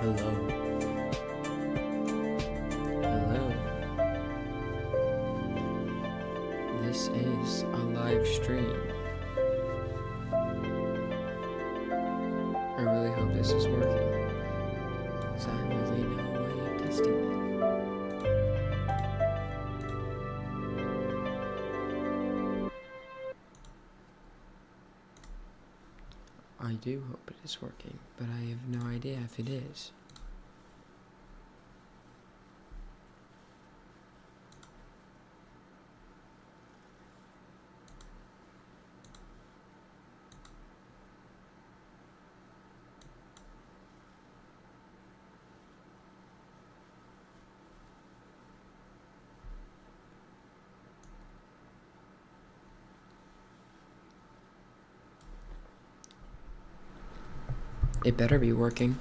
Hello. Hello. This is a live stream. I really hope this is working, because I really no way of testing it. I do hope it is working, but I have no idea if it is. It better be working.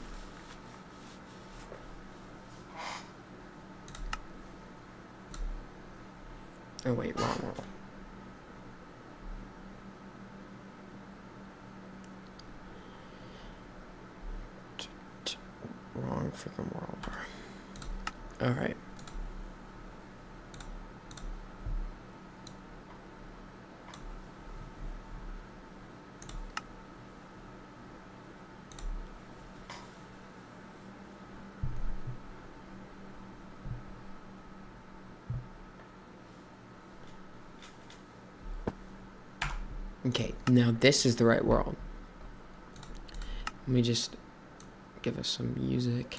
Oh wait, wrong world. Wrong freaking world. Alright. Okay, now this is the right world. Let me just give us some music.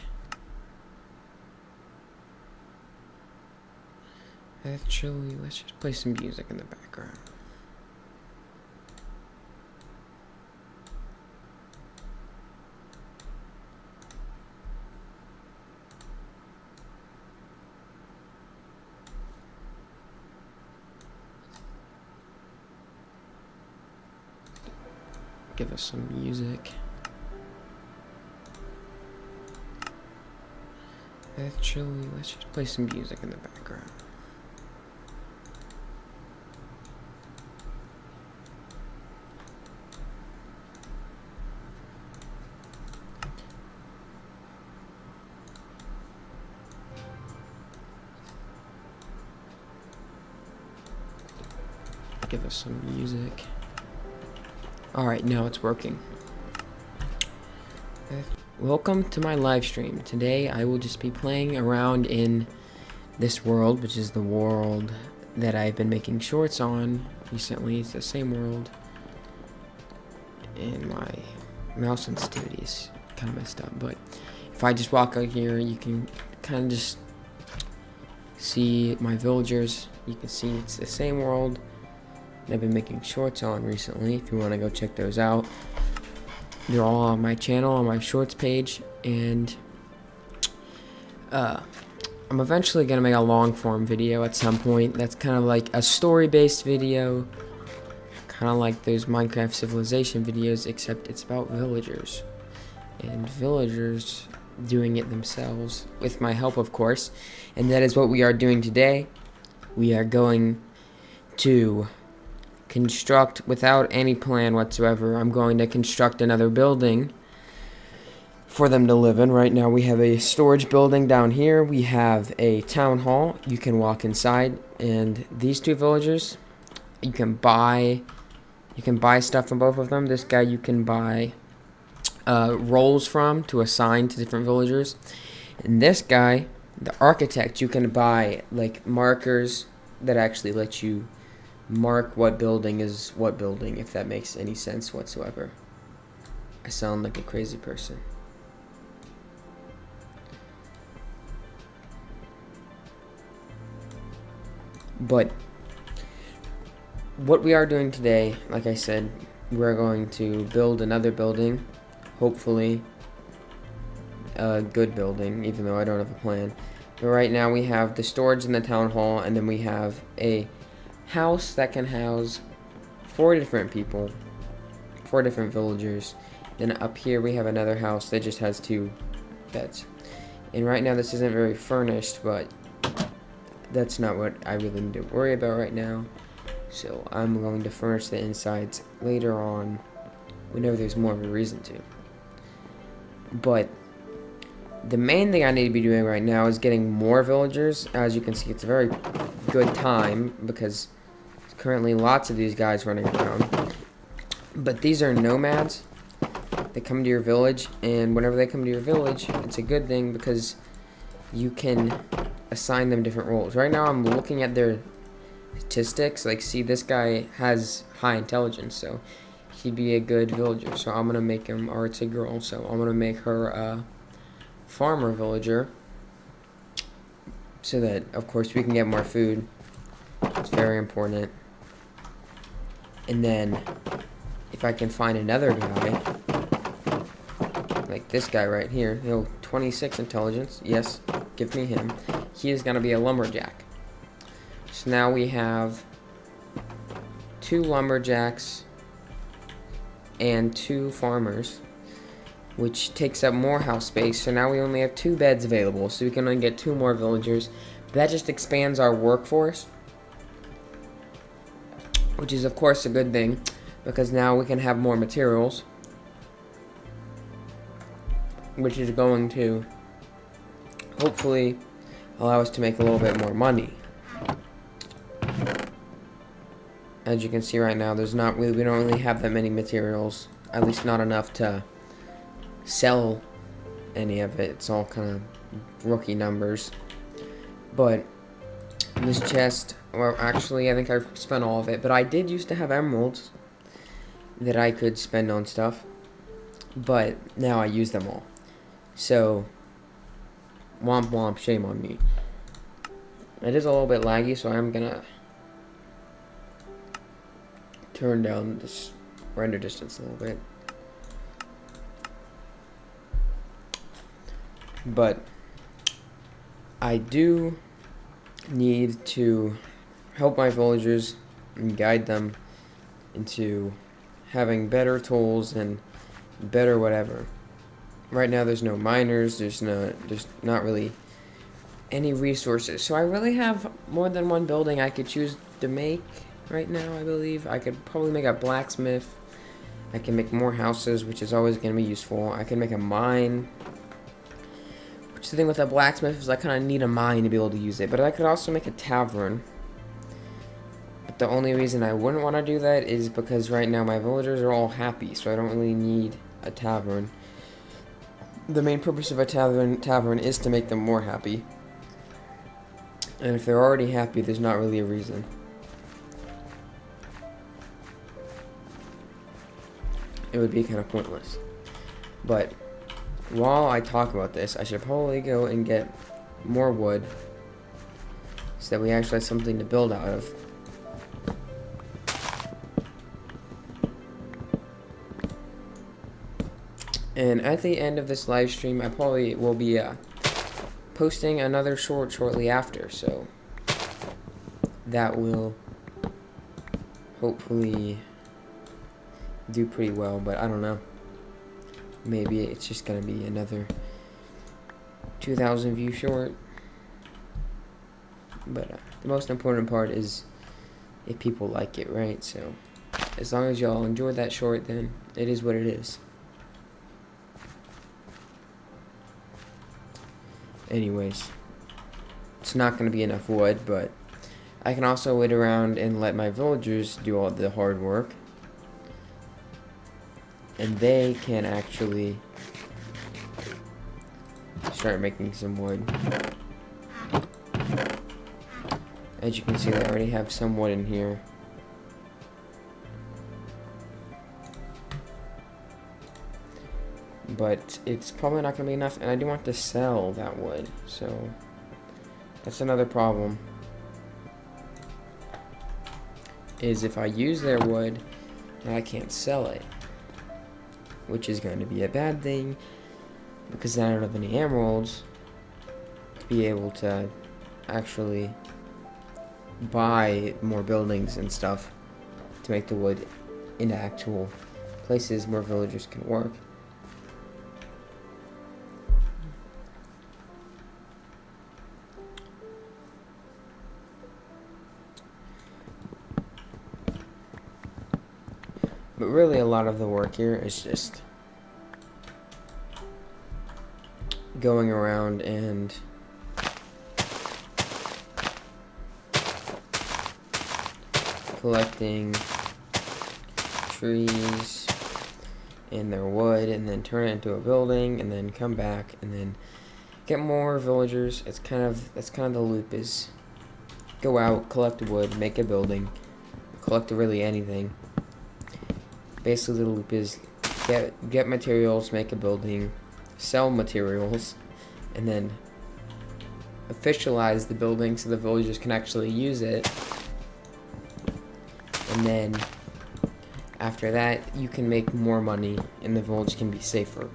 Actually, let's just play some music in the background. Give us some music. Actually, let's just play some music in the background. Give us some music. Alright, now it's working. Welcome to my live stream. Today I will just be playing around in this world, which is the world that I've been making shorts on recently. It's the same world. And my mouse sensitivity is kind of messed up, but if I just walk out here, you can kind of just see my villagers. You can see it's the same world that I've been making shorts on recently. If you want to go check those out, they're all on my channel, on my shorts page. And I'm eventually gonna make a long form video at some point that's kind of like a story based video, kind of like those Minecraft civilization videos, except it's about villagers and villagers doing it themselves with my help, of course. And that is what we are doing today. We are going to construct without any plan whatsoever. I'm going to construct another building for them to live in. Right now we have a storage building down here. We have a town hall. You can walk inside, and these two villagers, you can buy You can buy stuff from both of them. This guy you can buy roles from to assign to different villagers. And this guy, the architect, you can buy like markers that actually let you mark what building is what building, if that makes any sense whatsoever. I sound like a crazy person. But what we are doing today, like I said, we're going to build another building, hopefully a good building, even though I don't have a plan. But right now we have the storage in the town hall, and then we have a house that can house 4 different people, 4 different villagers. Then up here we have another house that just has 2 beds. And right now this isn't very furnished, but that's not what I really need to worry about right now. So I'm going to furnish the insides later on, whenever there's more of a reason to. But the main thing I need to be doing right now is getting more villagers. As you can see, it's a very good time because there's currently lots of these guys running around. But these are nomads. They come to your village, and whenever they come to your village, it's a good thing because you can assign them different roles. Right now I'm looking at their statistics. Like, see, this guy has high intelligence, so he'd be a good villager. So I'm gonna make him, or it's a girl, so I'm gonna make her a farmer villager, so that of course we can get more food. It's very important. And then if I can find another guy like this guy right here, 26 intelligence, yes, give me him. He is gonna be a lumberjack. So now we have 2 lumberjacks and 2 farmers, which takes up more house space. So now we only have 2 beds available, so we can only get 2 more villagers. That just expands our workforce, which is of course a good thing, because now we can have more materials, which is going to hopefully allow us to make a little bit more money. As you can see right now, we don't really have that many materials, at least not enough to sell any of it. It's all kind of rookie numbers. But this chest, well, actually I think I've spent all of it, but I did used to have emeralds that I could spend on stuff, but now I use them all. So womp womp, shame on me. It is a little bit laggy, so I'm gonna turn down this render distance a little bit. But I do need to help my villagers and guide them into having better tools and better whatever. Right now there's no miners, there's not really any resources. So I really have more than one building I could choose to make right now, I believe. I could probably make a blacksmith. I can make more houses, which is always going to be useful. I can make a mine. Which the thing with a blacksmith is I kind of need a mine to be able to use it. But I could also make a tavern. But the only reason I wouldn't want to do that is because right now my villagers are all happy, so I don't really need a tavern. The main purpose of a tavern is to make them more happy. And if they're already happy, there's not really a reason. It would be kind of pointless. But while I talk about this, I should probably go and get more wood so that we actually have something to build out of. And at the end of this live stream, I probably will be posting another shortly after, so that will hopefully do pretty well, but I don't know. Maybe it's just gonna be another 2,000 view short. But the most important part is if people like it, right? So as long as y'all enjoyed that short, then it is what it is. Anyways, it's not going to be enough wood, but I can also wait around and let my villagers do all the hard work. and they can actually start making some wood. As you can see, they already have some wood in here. But it's probably not going to be enough, and I do want to sell that wood, so that's another problem. Is if I use their wood, I can't sell it, which is going to be a bad thing, because then I don't have any emeralds to be able to actually buy more buildings and stuff to make the wood into actual places where villagers can work. But really, a lot of the work here is just going around and collecting trees and their wood, and then turn it into a building, and then come back and then get more villagers. That's kind of the loop. Is go out, collect wood, make a building, collect really anything. Basically, the loop is get materials, make a building, sell materials, and then officialize the building so the villagers can actually use it. And then after that, you can make more money, and the village can be safer.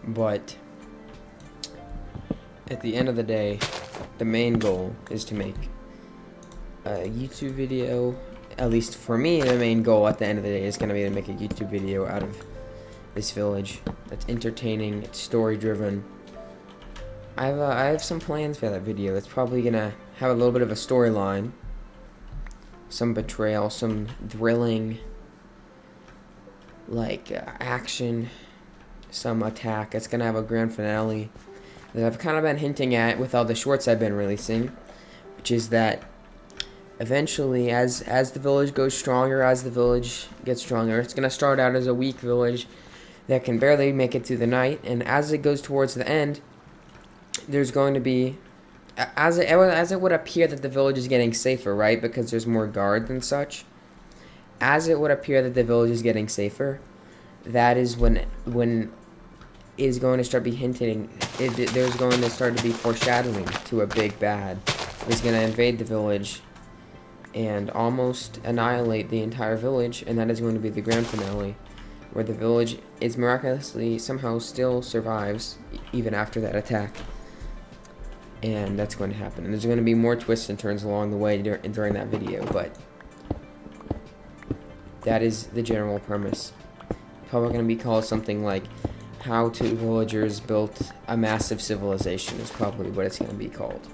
But at the end of the day, the main goal is to make a YouTube video. At least for me, the main goal at the end of the day is going to be to make a YouTube video out of this village that's entertaining, it's story driven. I have some plans for that video. It's probably going to have a little bit of a storyline, some betrayal, some thrilling, like action, some attack. It's gonna have a grand finale that I've kind of been hinting at with all the shorts I've been releasing, which is that eventually, as the village goes stronger, as the village gets stronger, it's gonna start out as a weak village that can barely make it through the night, and as it goes towards the end, there's going to be, as it would appear that the village is getting safer, right? Because there's more guards and such. As it would appear that the village is getting safer, that is when is going to start be hinting. There's going to start to be foreshadowing to a big bad. Is going to invade the village and almost annihilate the entire village, and that is going to be the grand finale, where the village is miraculously somehow still survives even after that attack. And that's going to happen. And there's going to be more twists and turns along the way during that video, but that is the general premise. Probably going to be called something like How Two Villagers Built a Massive Civilization is probably what it's going to be called.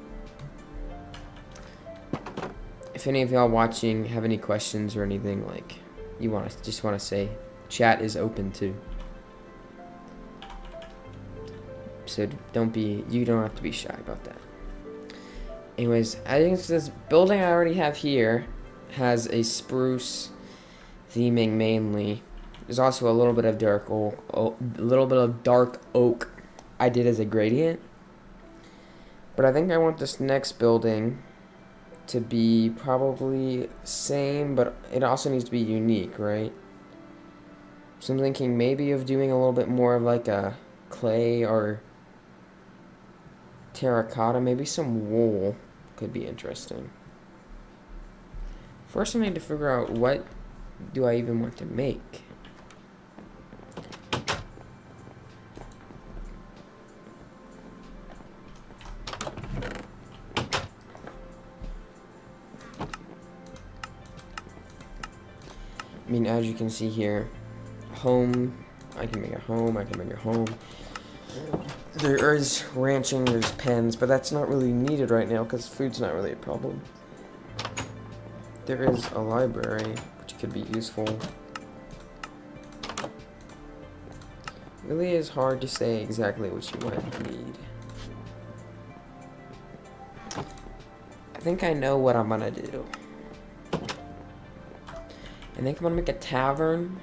If any of y'all watching have any questions or anything, like you just want to say, chat is open too. So you don't have to be shy about that. Anyways, I think this building I already have here has a spruce theming mainly. There's also a little bit of dark oak I did as a gradient. But I think I want this next building to be probably same, but it also needs to be unique, right? So I'm thinking maybe of doing a little bit more of like a clay or terracotta, maybe some wool could be interesting. First I need to figure out what do I even want to make. I mean, as you can see here, home, I can make a home, I can make a home. There is ranching, there's pens, but that's not really needed right now because food's not really a problem. There is a library, which could be useful. Really is hard to say exactly what you might need. I think I know what I'm gonna do. I think I'm gonna make a tavern,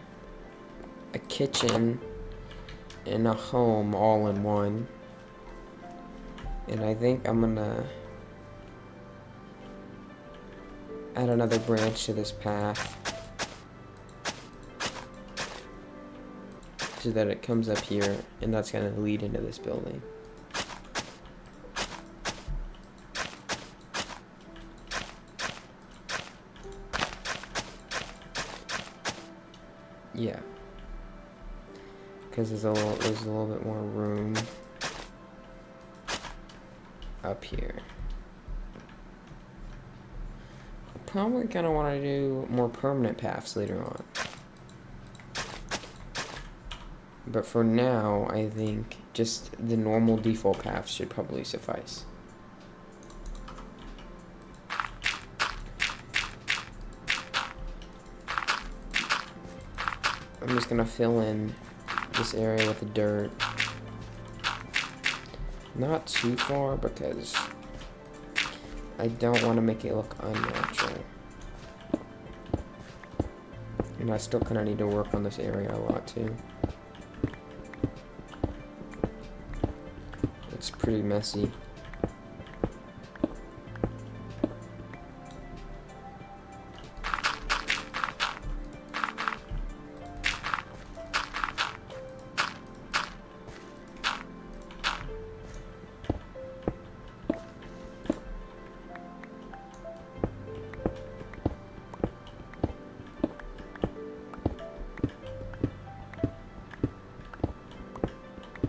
a kitchen, and a home all in one. And I think I'm gonna add another branch to this path so that it comes up here, and that's gonna lead into this building. Yeah, because there's a little bit more room up here. I probably kind of want to do more permanent paths later on, but for now, I think just the normal default paths should probably suffice. I'm just gonna fill in this area with the dirt. Not too far because I don't want to make it look unnatural. And I still kind of need to work on this area a lot too. It's pretty messy.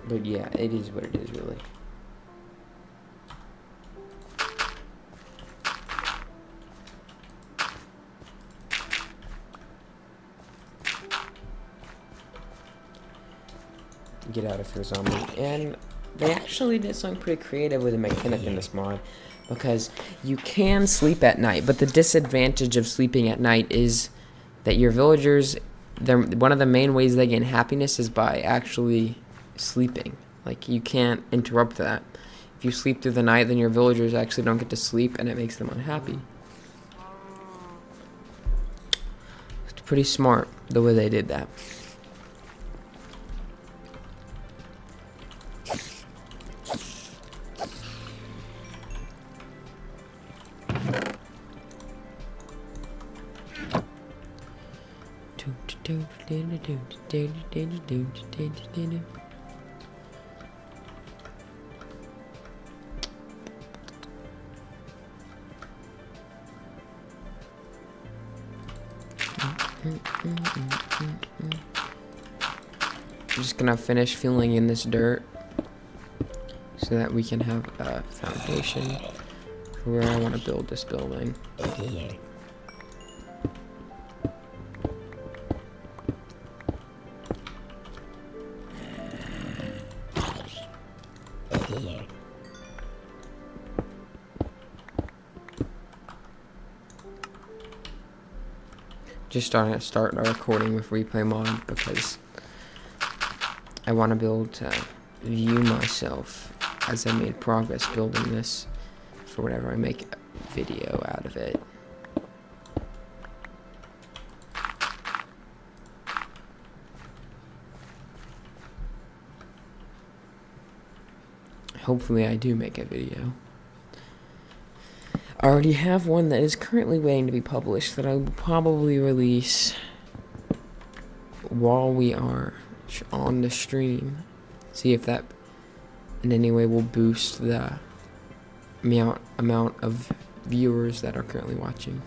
But yeah, it is what it is, really. Get out of here, zombie. And they actually did something pretty creative with the mechanic in this mod, because you can sleep at night, but the disadvantage of sleeping at night is that your villagers, one of the main ways they gain happiness is by actually sleeping. Like, you can't interrupt that. If you sleep through the night, then your villagers actually don't get to sleep, and it makes them unhappy. It's pretty smart the way they did that. I'm just gonna finish filling in this dirt so that we can have a foundation for where I want to build this building. Just start our recording with replay mod because I want to be able to view myself as I made progress building this for whenever I make a video out of it. Hopefully I do make a video. I already have one that is currently waiting to be published that I will probably release while we are on the stream. See if that in any way will boost the amount of viewers that are currently watching.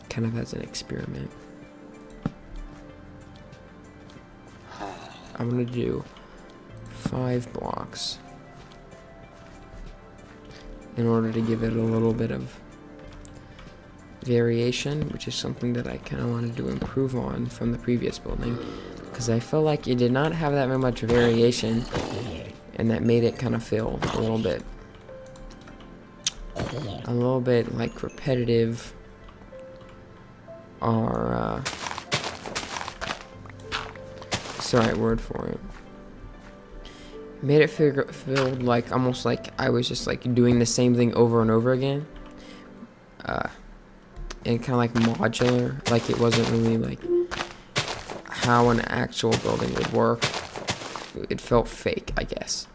Kind of as an experiment. I'm gonna do 5 blocks in order to give it a little bit of variation, which is something that I kind of wanted to improve on from the previous building, because I felt like it did not have that much variation, and that made it kind of feel a little bit like repetitive, or That's the right word for it. Made it feel like almost like I was just like doing the same thing over and over again. And kind of like modular, like it wasn't really like how an actual building would work. It felt fake, I guess.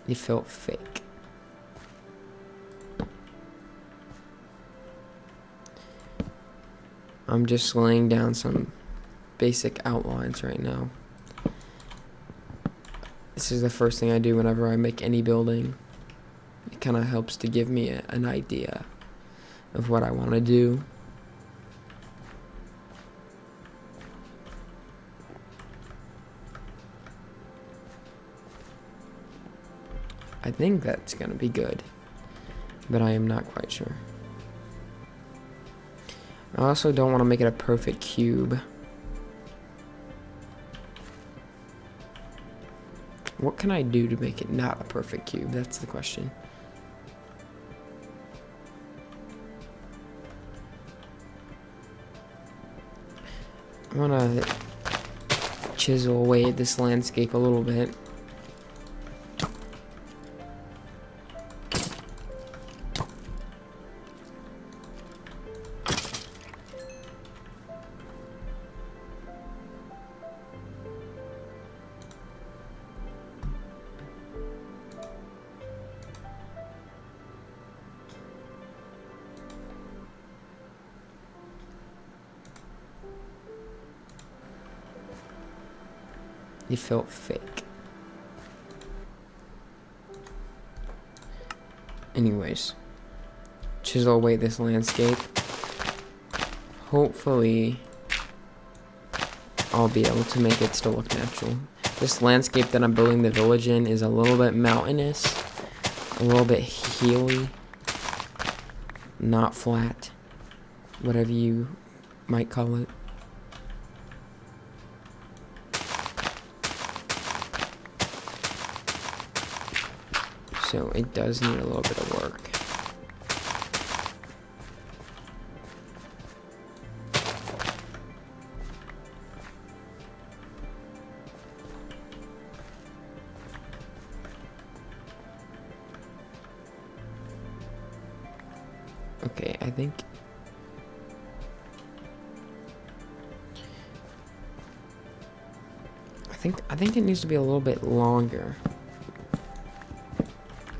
It felt fake. I'm just laying down some basic outlines right now. This is the first thing I do whenever I make any building. It kind of helps to give me an idea of what I want to do. I think that's going to be good, but I am not quite sure. I also don't want to make it a perfect cube. What can I do to make it not a perfect cube? That's the question. I want to chisel away at this landscape a little bit. It felt fake. Anyways, chisel away this landscape. Hopefully, I'll be able to make it still look natural. This landscape that I'm building the village in is a little bit mountainous, a little bit hilly, not flat, whatever you might call it. So it does need a little bit of work. Okay, I think it needs to be a little bit longer.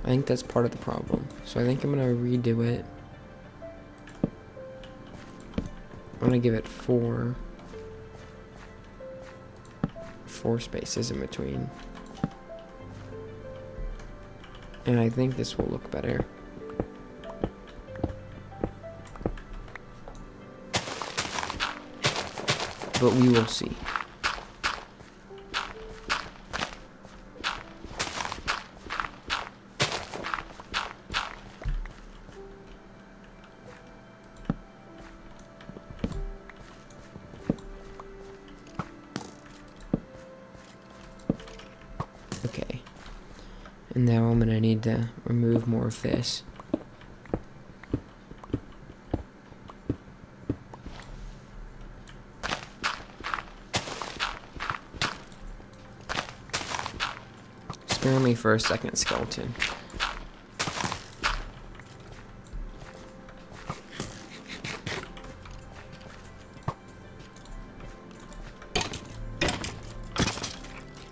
I think that's part of the problem. So I think I'm gonna redo it. I'm gonna give it four spaces in between. And I think this will look better. But we will see. Okay. And now I'm gonna need to remove more of this. Spare me for a second, skeleton.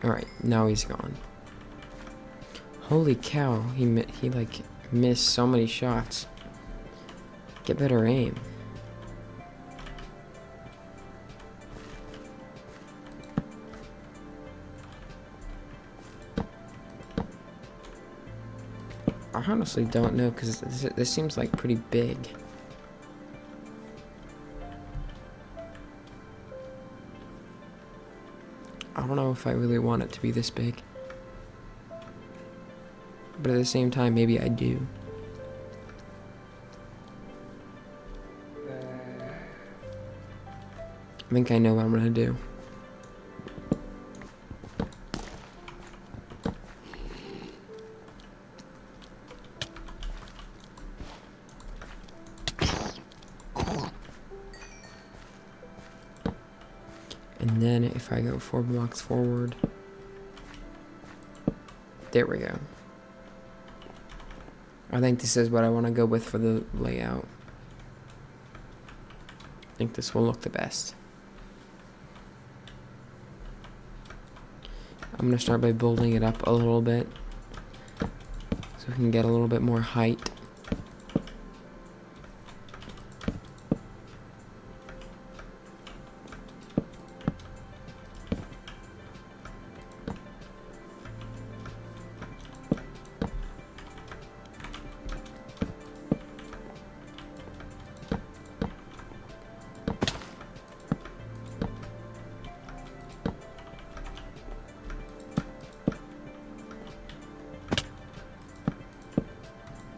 Alright, now he's gone. Holy cow, he like missed so many shots. Get better aim. I honestly don't know, because this seems like pretty big. I don't know if I really want it to be this big. But at the same time, maybe I do. I think I know what I'm gonna do. And then if I go 4 blocks forward, there we go. I think this is what I want to go with for the layout. I think this will look the best. I'm going to start by building it up a little bit so we can get a little bit more height.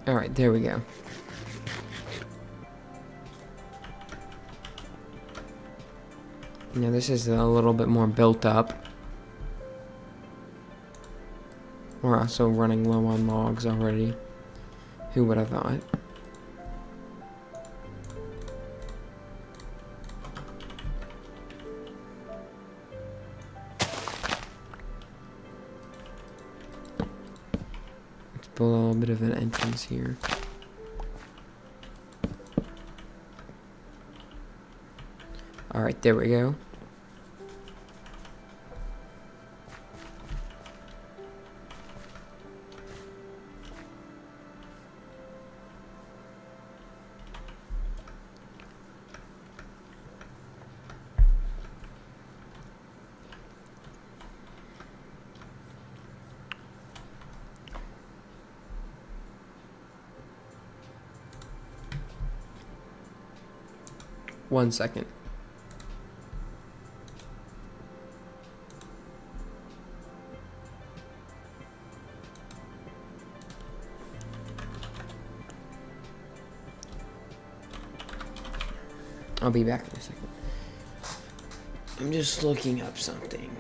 Alright, there we go. Now this is a little bit more built up. We're also running low on logs already. Who would have thought? Let's build a little bit of an entrance here. Alright, there we go. One second. I'll be back in a second. I'm just looking up something.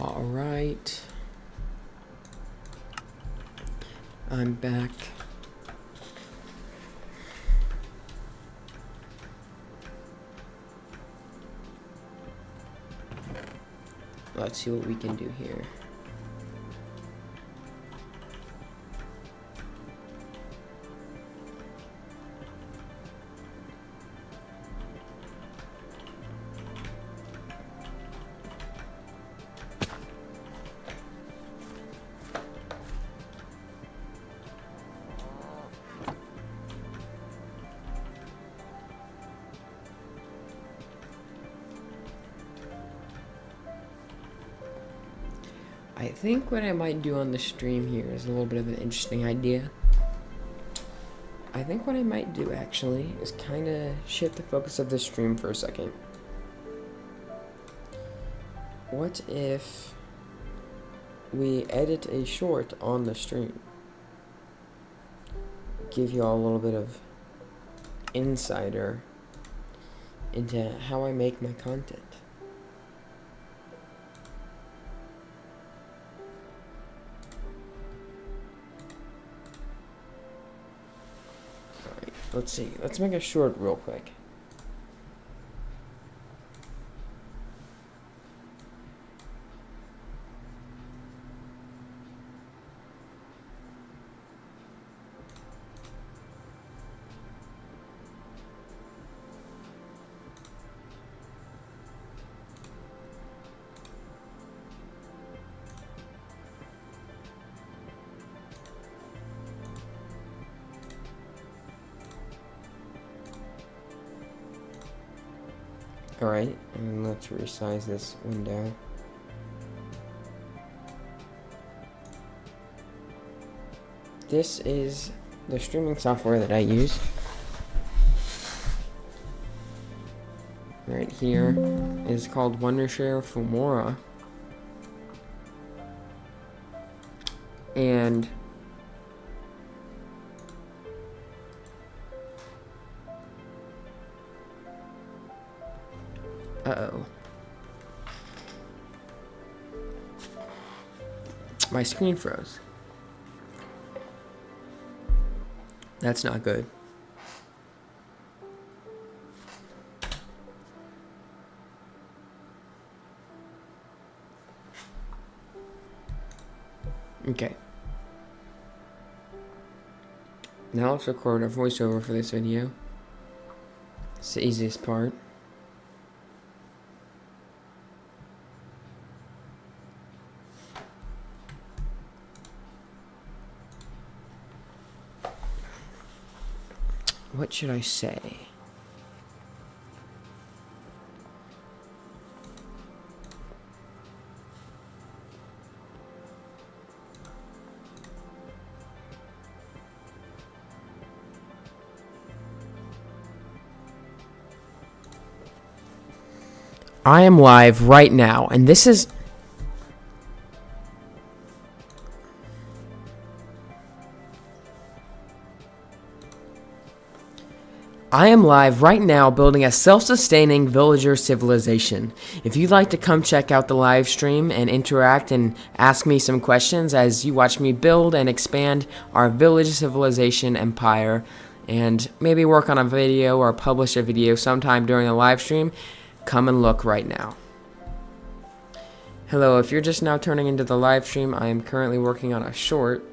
All right. I'm back. Let's see what we can do here. I think what I might do on the stream here is a little bit of an interesting idea. I think what I might do actually is kind of shift the focus of the stream for a second. What if we edit a short on the stream? Give you all a little bit of insider into how I make my content. Alright, let's see. Let's make a short real quick. Alright, and let's resize this window. This is the streaming software that I use. Right here is called Wondershare Filmora. And uh-oh. My screen froze. That's not good. Okay. Now let's record a voiceover for this video. It's the easiest part. What should I say? I am live right now, and this is... I am live right now building a self-sustaining villager civilization. If you'd like to come check out the live stream and interact and ask me some questions as you watch me build and expand our village civilization empire, and maybe work on a video or publish a video sometime during the live stream, come and look right now. Hello, if you're just now turning into the live stream, I am currently working on a short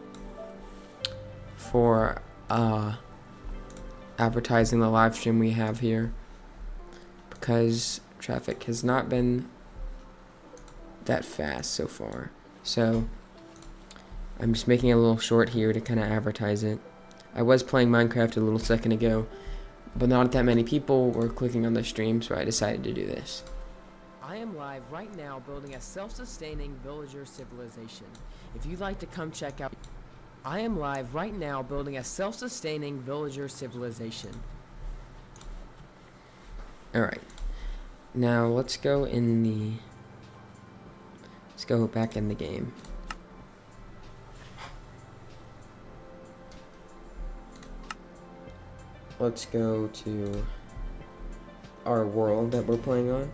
for advertising the live stream we have here, because traffic has not been that fast so far. So I'm just making a little short here to kind of advertise it. I was playing Minecraft a little second ago, but not that many people were clicking on the stream, so I decided to do this. I am live right now building a self-sustaining villager civilization. If you'd like to come check out... I am live right now building a self-sustaining villager civilization. Alright. Now let's go in the... Let's go back in the game. Let's go to our world that we're playing on.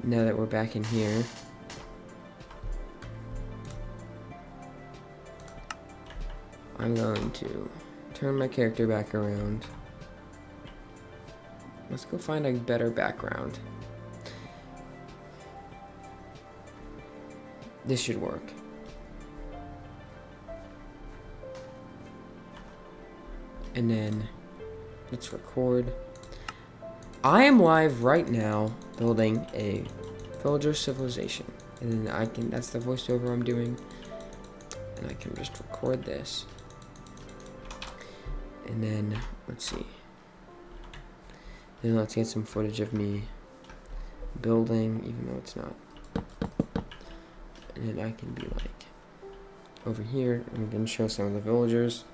Now that we're back in here, I'm going to turn my character back around. Let's go find a better background. This should work. And then let's record. I am live right now building a villager civilization, and then I can, that's the voiceover I'm doing, and I can just record this, and then let's see, then let's get some footage of me building, even though it's not, and then I can be like over here, and I'm going to show some of the villagers.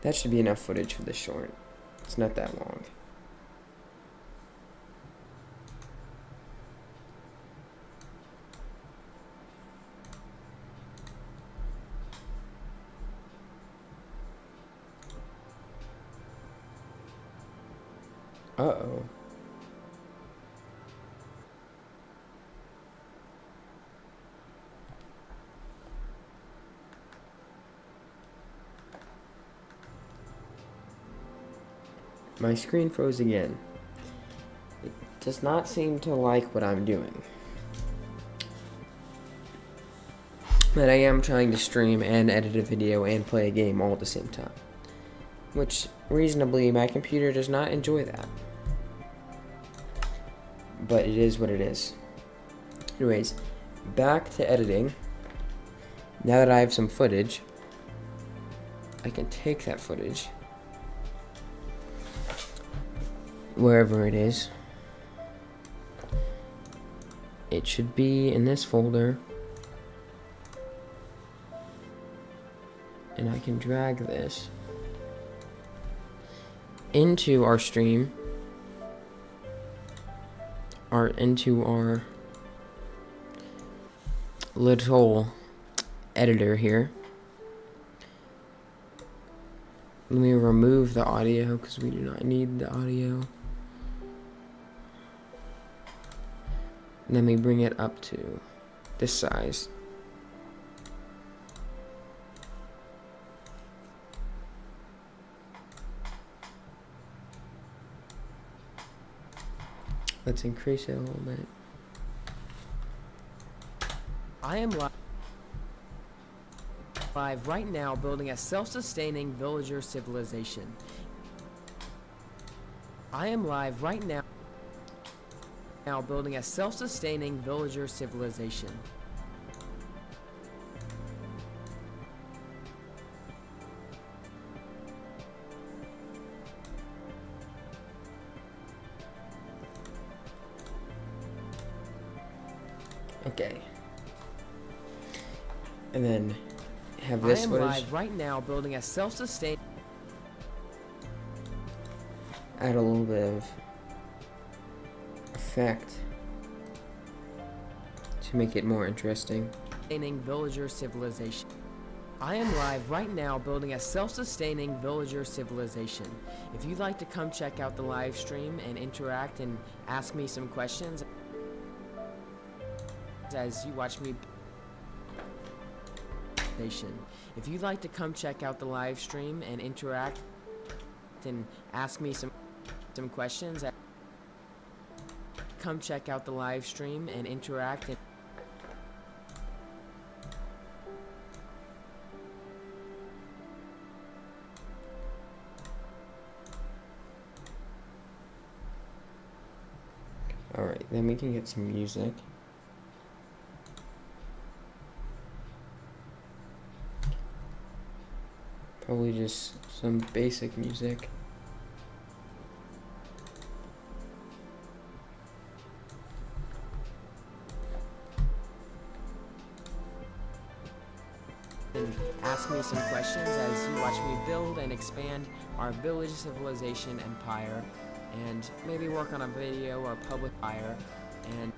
That should be enough footage for this short. It's not that long. Uh-oh. My screen froze again. It does not seem to like what I'm doing. But I am trying to stream and edit a video and play a game all at the same time. Which, reasonably, my computer does not enjoy that. But it is what it is. Anyways, back to editing. Now that I have some footage, I can take that footage wherever it is. It should be in this folder, and I can drag this into our stream, or into our little editor here. Let me remove the audio because we do not need the audio. Let me bring it up to this size. Let's increase it a little bit. I am live right now building a self-sustaining villager civilization. I am live right now building a self-sustaining villager civilization. Okay. And then have this footage. I am live right now building a self-sustaining. Add a little bit of effect to make it more interesting. Villager civilization. I am live right now building a self-sustaining villager civilization. If you'd like to come check out the live stream and interact and ask me some questions as you watch me. If you'd like to come check out the live stream and interact and ask me some questions, come check out the live stream and interact. Alright, then we can get some music. Probably just some basic music. And ask me some questions as you watch me build and expand our village civilization empire, and maybe work on a video or public fire and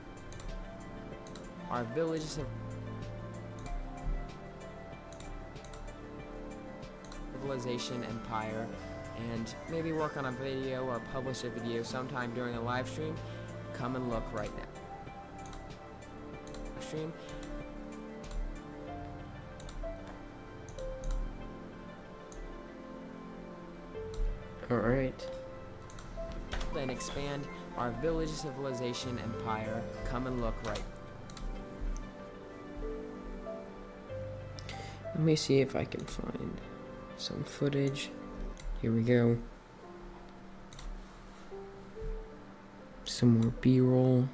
our village civilization empire, and maybe work on a video or publish a video sometime during a live stream. Come and look right now. Stream. Alright. And expand our village civilization empire. Come and look right. Let me see if I can find some footage. Here we go. Some more B-roll.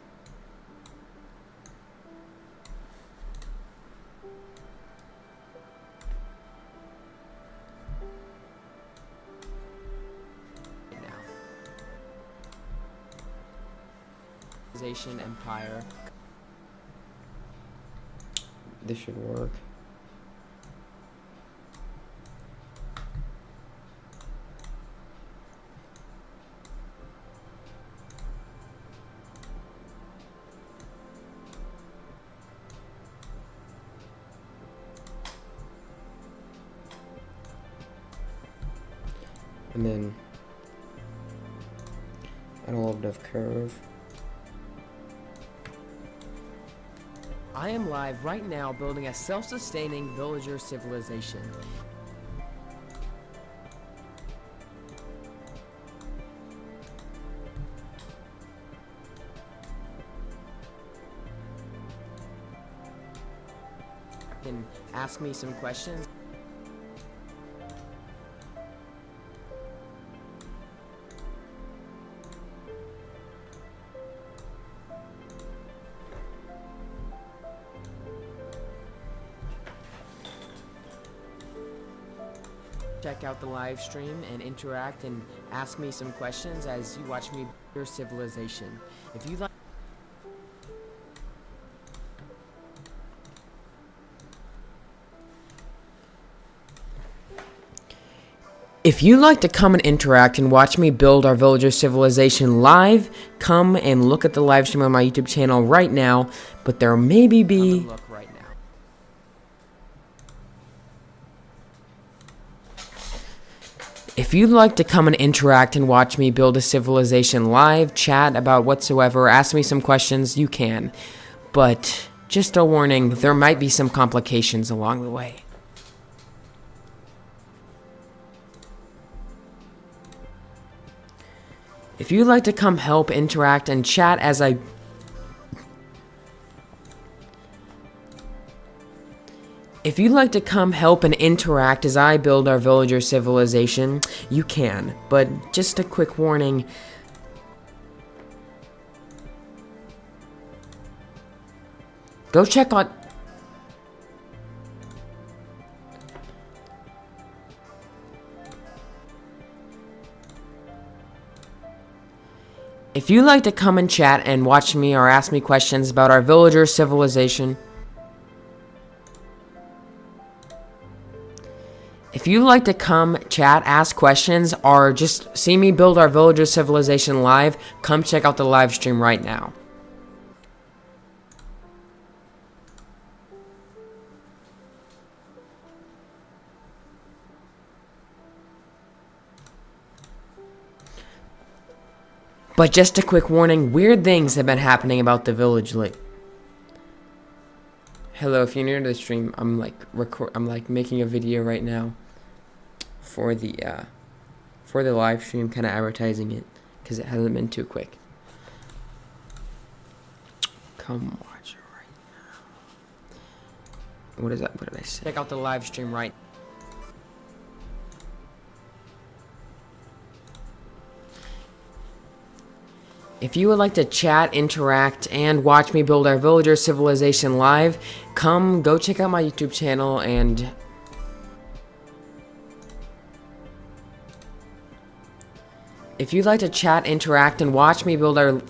Empire. This should work. And then add a little bit of curve. I am live right now building a self-sustaining villager civilization. And ask me some questions. check out the live stream and interact and ask me some questions as you watch me build your civilization. If you like If you'd like to come and interact and watch me build our villager civilization live, come and look at the live stream on my YouTube channel right now, but there maybe come and be look right now. If you'd like to come and interact and watch me build a civilization live, chat about whatsoever, ask me some questions, you can. But just a warning, there might be some complications along the way. If you'd like to come help, interact, and chat as I... If you'd like to come help and interact as I build our villager civilization, you can. But just a quick warning. Go check out... If you'd like to come and chat and watch me or ask me questions about our villager civilization... If you'd like to come, chat, ask questions, or just see me build our villager civilization live, come check out the live stream right now. But just a quick warning, weird things have been happening about the village lately. Hello, if you're new to the stream, I'm like making a video right now for the live stream, kind of advertising it because it hasn't been too quick. Come watch it right now. What is that? What did I say? Check out the live stream right now. If you would like to chat, interact, and watch me build our villager civilization live, go check out my YouTube channel and... If you'd like to chat, interact, and watch me build our...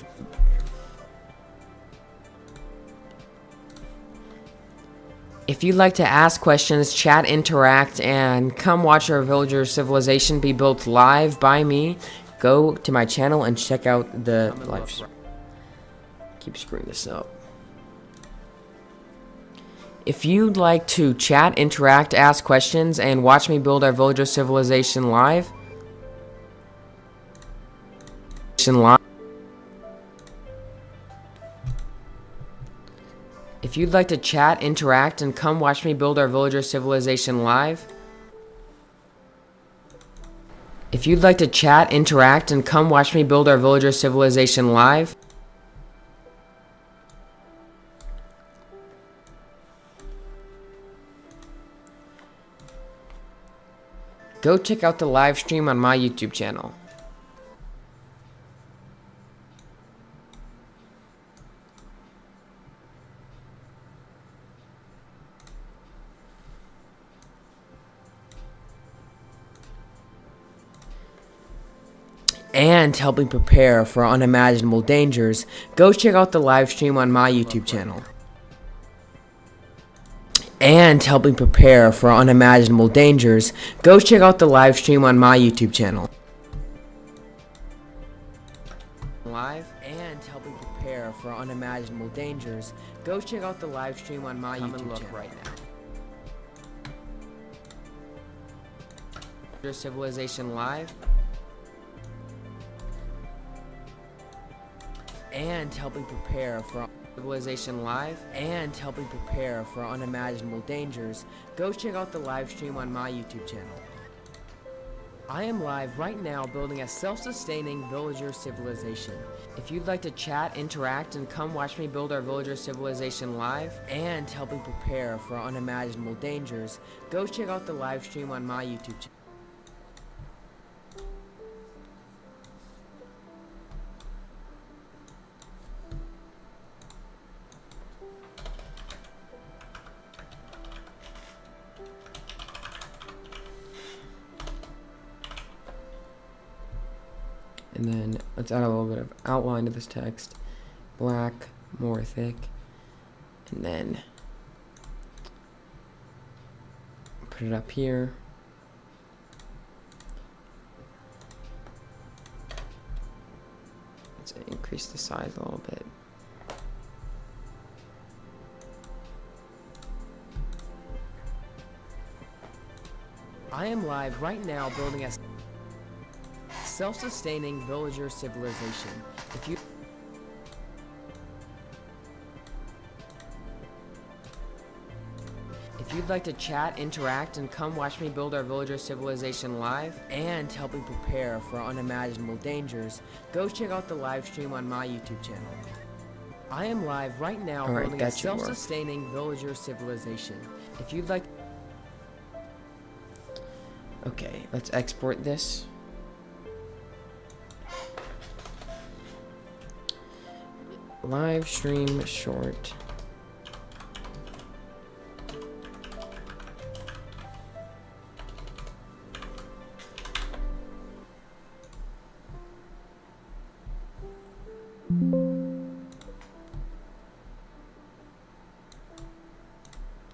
If you'd like to ask questions, chat, interact, and come watch our villager civilization be built live by me, go to my channel and check out the live stream. Keep screwing this up. If you'd like to chat, interact, ask questions, and watch me build our villager civilization live, if you'd like to chat, interact, and come watch me build our villager civilization live, if you'd like to chat, interact, and come watch me build our villager civilization live, go check out the live stream on my YouTube channel. And helping prepare for unimaginable dangers, go check out the live stream on my YouTube channel. And helping prepare for unimaginable dangers, go check out the live stream on my YouTube channel. Live and helping prepare for unimaginable dangers, go check out the live stream on my YouTube channel right now. Your civilization live. And helping prepare for civilization live and helping prepare for unimaginable dangers, go check out the live stream on my YouTube channel. I am live right now building a self-sustaining villager civilization. If you'd like to chat, interact, and come watch me build our villager civilization live and helping prepare for unimaginable dangers, go check out the live stream on my YouTube channel. And then let's add a little bit of outline to this text. Black, more thick. And then put it up here. Let's increase the size a little bit. I am live right now building a self-sustaining villager civilization. If you'd like to chat, interact, and come watch me build our villager civilization live, and help me prepare for unimaginable dangers, go check out the live stream on my YouTube channel. I am live right now building a self-sustaining villager civilization. If you'd like... Okay, let's export this. Live stream short.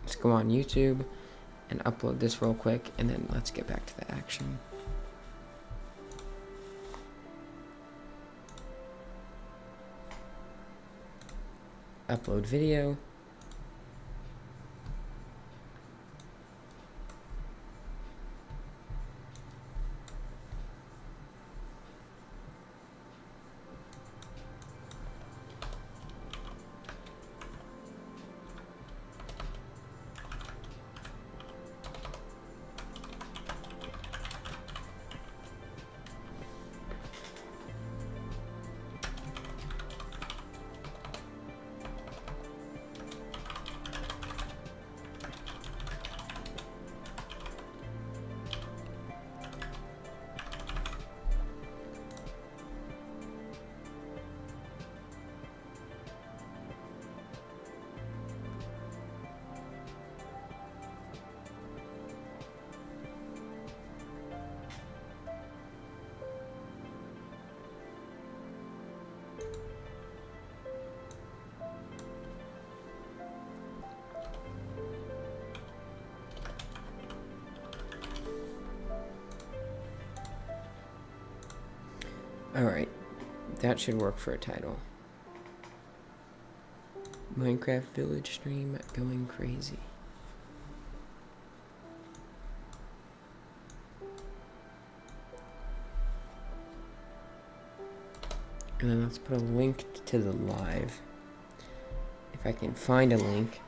Let's go on YouTube and upload this real quick, and then let's get back to the action. Upload video. Alright, that should work for a title. Minecraft village stream going crazy. And then let's put a link to the live. If I can find a link.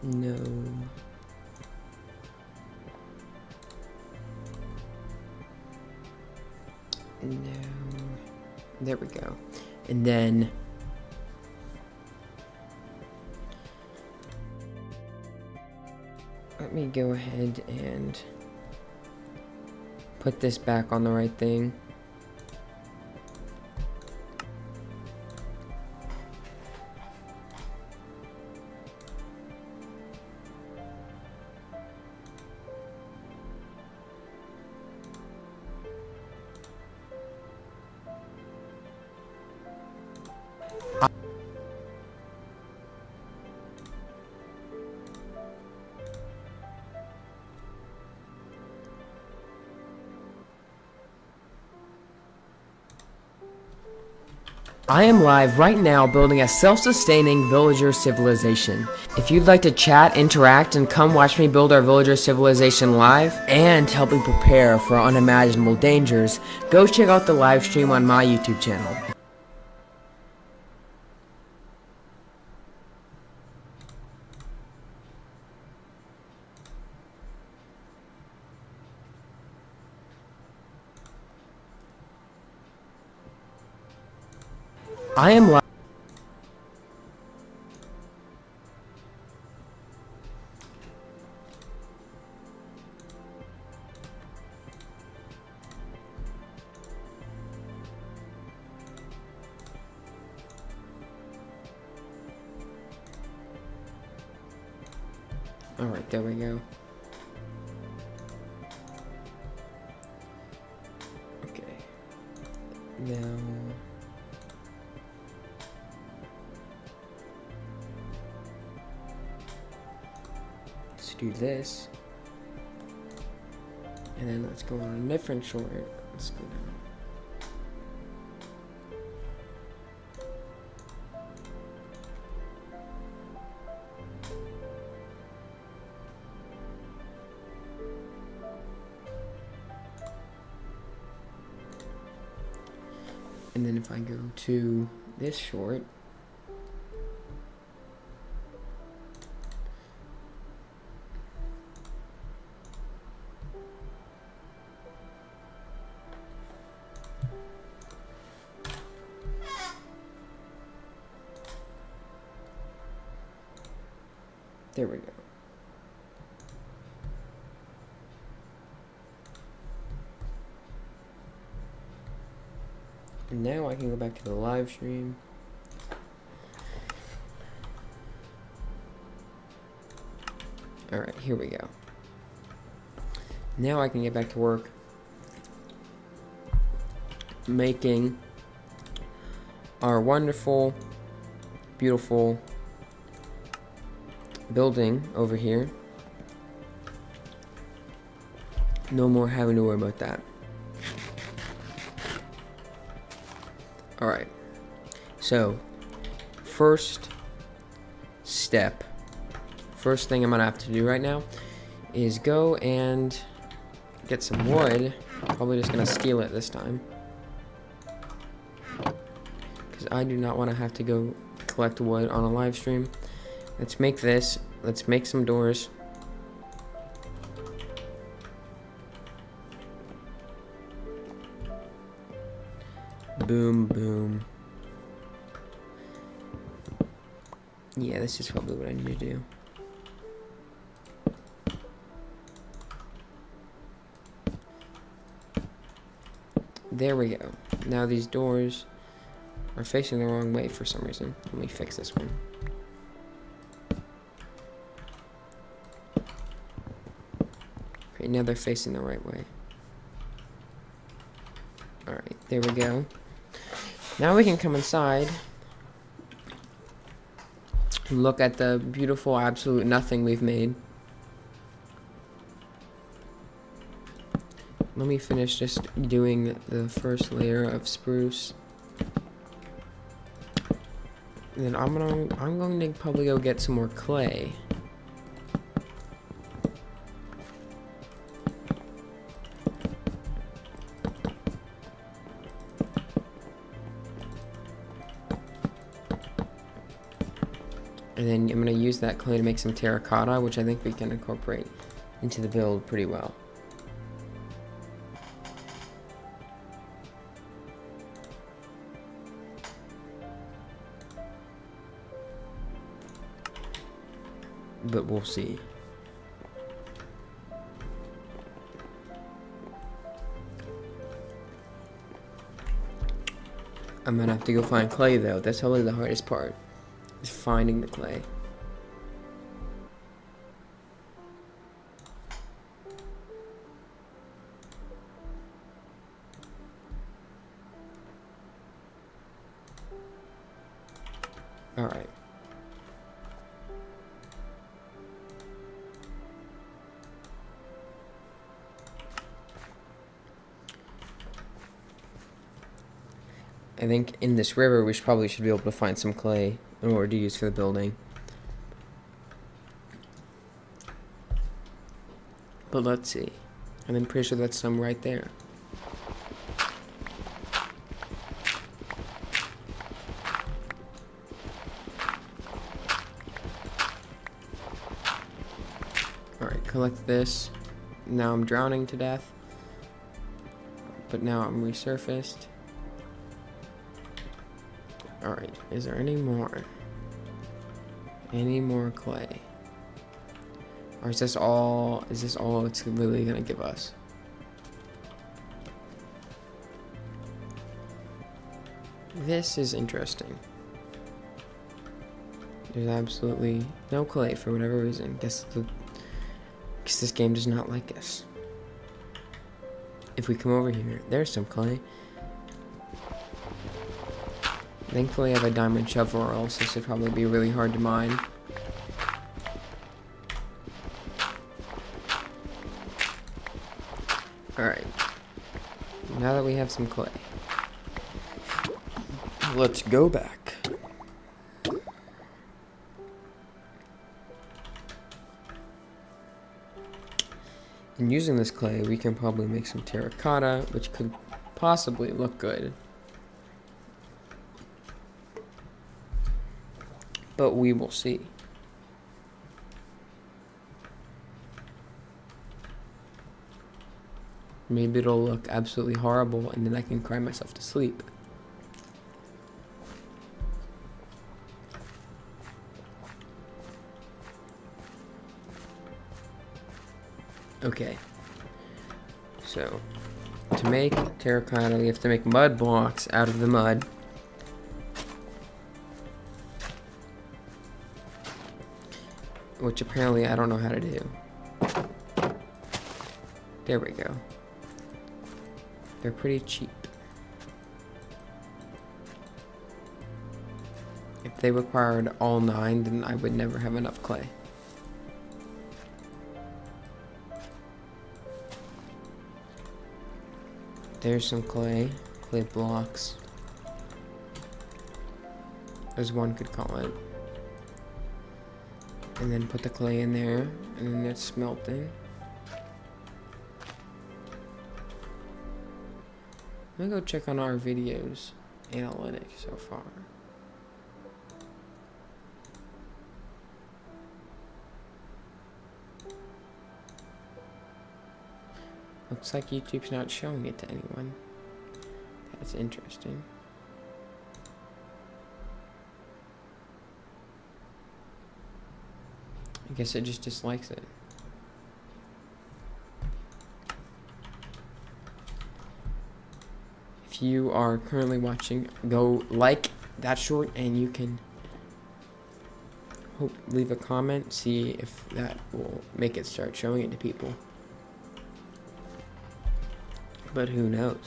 No. No. There we go. And then let me go ahead and put this back on the right thing. I am live right now building a self-sustaining villager civilization. If you'd like to chat, interact, and come watch me build our villager civilization live, and help me prepare for unimaginable dangers, go check out the live stream on my YouTube channel. I am live. Alright, there we go. Okay. Now... let's do this. And then let's go on a different short. Let's go down. And then if I go to this short, there we go. And now I can go back to the live stream. Alright, here we go. Now I can get back to work making our wonderful, beautiful building over here. No more having to worry about that. Alright, so first thing I'm gonna have to do right now is go and get some wood. Probably just gonna steal it this time, because I do not want to have to go collect wood on a live stream. Let's make this. Let's make some doors. Boom, boom. Yeah, this is probably what I need to do. There we go. Now these doors are facing the wrong way for some reason. Let me fix this one. Okay, now they're facing the right way. Alright, there we go. Now we can come inside and look at the beautiful absolute nothing we've made. Let me finish just doing the first layer of spruce. And then I'm going to probably go get some more clay. And then I'm going to use that clay to make some terracotta, which I think we can incorporate into the build pretty well. But we'll see. I'm gonna have to go find clay though. That's probably the hardest part, is finding the clay. Alright. I think in this river we probably should be able to find some clay in order to use for the building. But let's see. And I'm pretty sure that's some right there. Alright, collect this. Now I'm drowning to death. But now I'm resurfaced. Alright, is there any more? Any more clay? Or is this all it's really gonna give us? This is interesting. There's absolutely no clay for whatever reason. Guess Because this game does not like us. If we come over here, there's some clay. Thankfully I have a diamond shovel, or else this would probably be really hard to mine. Alright. Now that we have some clay, let's go back. And using this clay, we can probably make some terracotta, which could possibly look good. But we will see. Maybe it'll look absolutely horrible, and then I can cry myself to sleep. Okay. So, to make terracotta, we have to make mud blocks out of the mud. Which apparently I don't know how to do. There we go. They're pretty cheap. If they required all 9, then I would never have enough clay. There's some clay blocks, as one could call it. And then put the clay in there, and then it's smelting. Let me go check on our videos analytics so far. Looks like YouTube's not showing it to anyone. That's interesting. I guess it just dislikes it. If you are currently watching, go like that short, and you can leave a comment, see if that will make it start showing it to people. But who knows?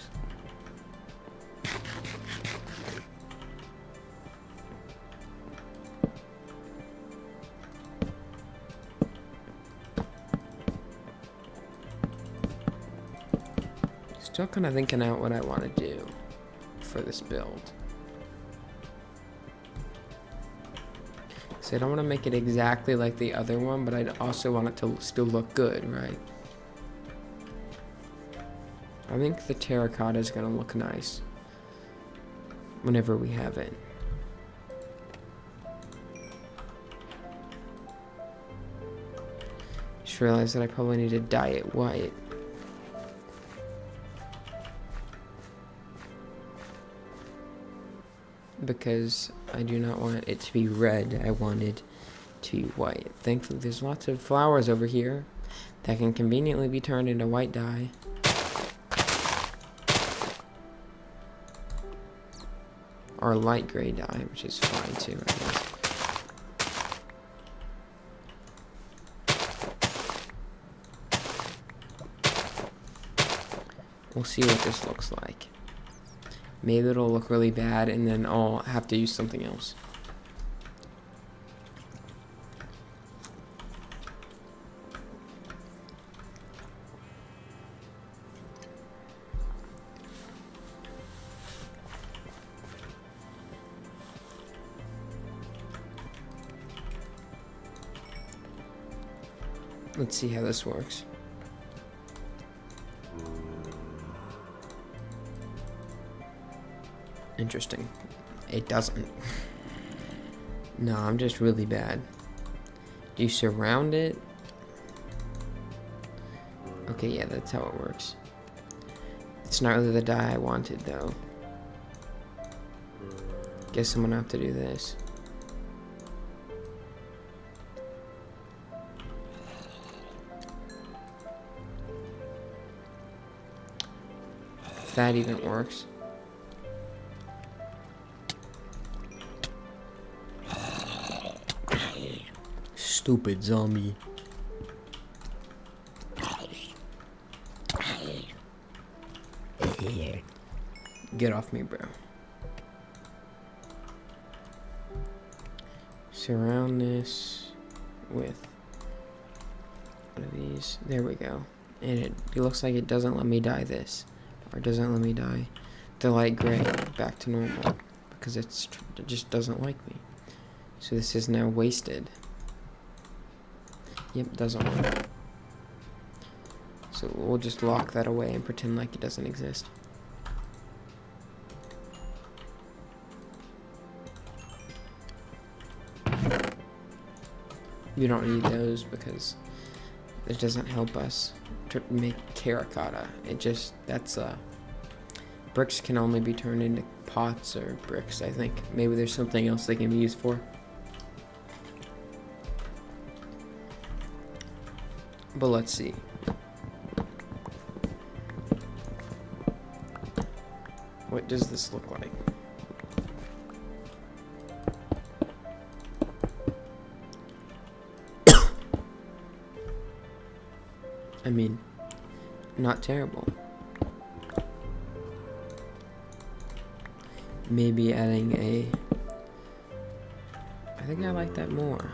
Still kind of thinking out what I want to do for this build. So I don't want to make it exactly like the other one, but I also want it to still look good, right? I think the terracotta is going to look nice whenever we have it. Just realized that I probably need to dye it white. Because I do not want it to be red, I want it to be white. Thankfully there's lots of flowers over here that can conveniently be turned into white dye. Or light gray dye, which is fine too, I guess. We'll see what this looks like. Maybe it'll look really bad, and then I'll have to use something else. Let's see how this works. Interesting. It doesn't. No, I'm just really bad. Do you surround it? Okay, yeah, that's how it works. It's not really the dye I wanted, though. Guess I'm gonna have to do this. If that even works. Stupid zombie. Get off me, bro. Surround this with one of these. There we go. And it looks like it doesn't let me dye this. Or doesn't let me dye the light gray back to normal. Because it just doesn't like me. So this is now wasted. Yep, doesn't work. So we'll just lock that away and pretend like it doesn't exist. You don't need those because it doesn't help us to make terracotta. It just, bricks can only be turned into pots or bricks, I think. Maybe there's something else they can be used for. But let's see. What does this look like? I mean, not terrible. Maybe adding I think I like that more.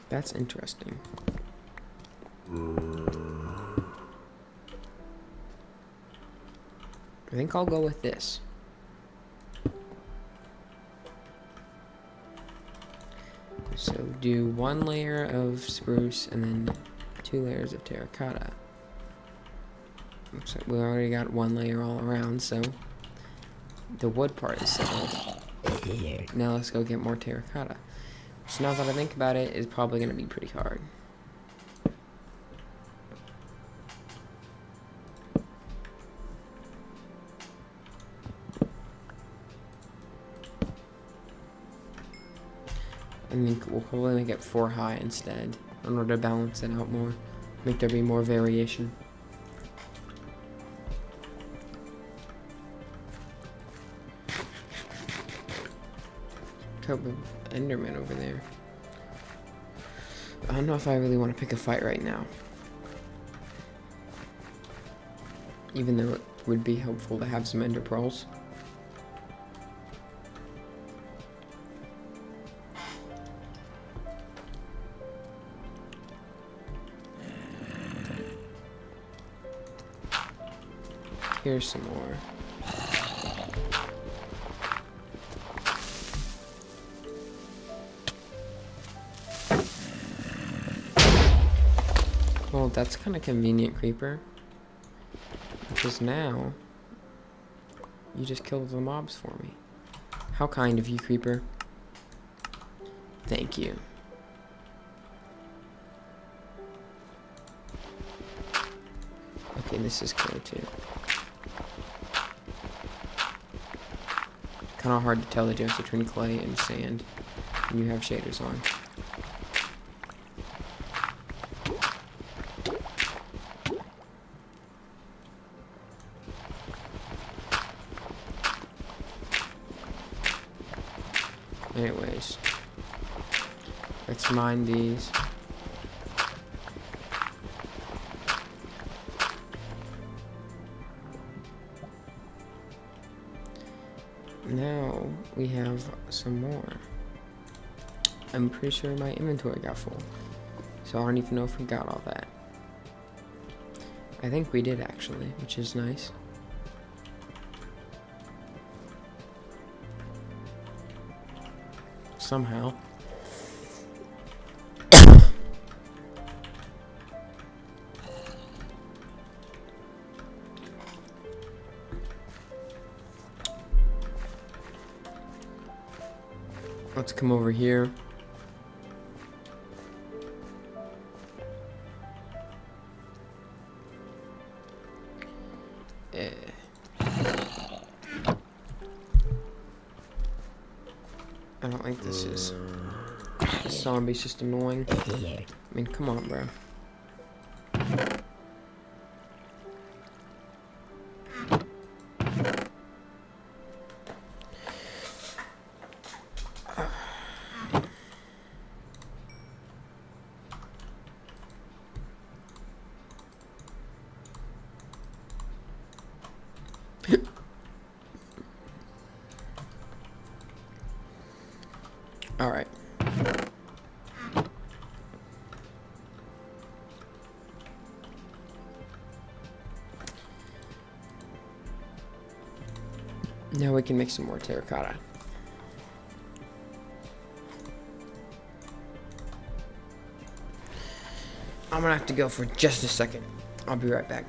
That's interesting. I think I'll go with this. So do 1 layer of spruce and then 2 layers of terracotta. Looks like we already got 1 layer all around, so the wood part is settled. Now let's go get more terracotta. So now that I think about it, it's probably going to be pretty hard. I think we'll probably make it 4 high instead, in order to balance it out more. Make there be more variation. Couple of Endermen over there. I don't know if I really want to pick a fight right now. Even though it would be helpful to have some ender pearls. Here's some more. Well, that's kind of convenient, creeper. Because now, you just killed the mobs for me. How kind of you, creeper. Thank you. Okay, this is clay too. Kind of hard to tell the difference between clay and sand when you have shaders on. Anyways, let's mine these. Now we have some more. I'm pretty sure my inventory got full, so I don't even know if we got all that. I think we did actually, which is nice. Somehow. Let's come over here. I don't think this is. This zombie's just annoying. I mean, come on, bro. Alright. Now we can make some more terracotta. I'm gonna have to go for just a second. I'll be right back.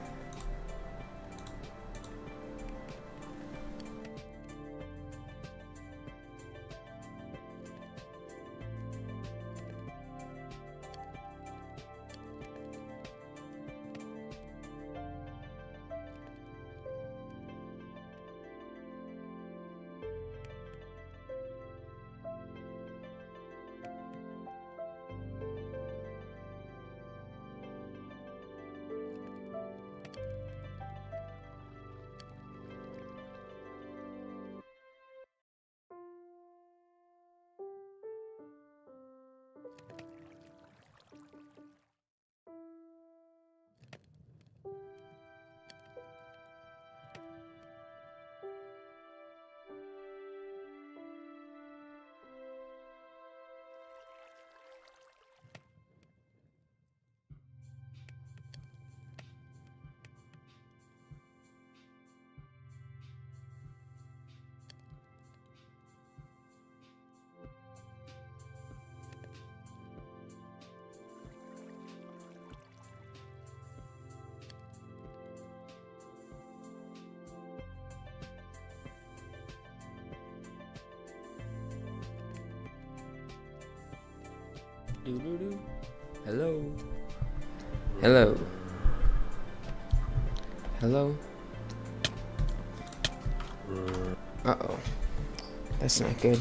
Doo-doo-doo. Hello. Hello. Hello. Uh-oh. That's not good.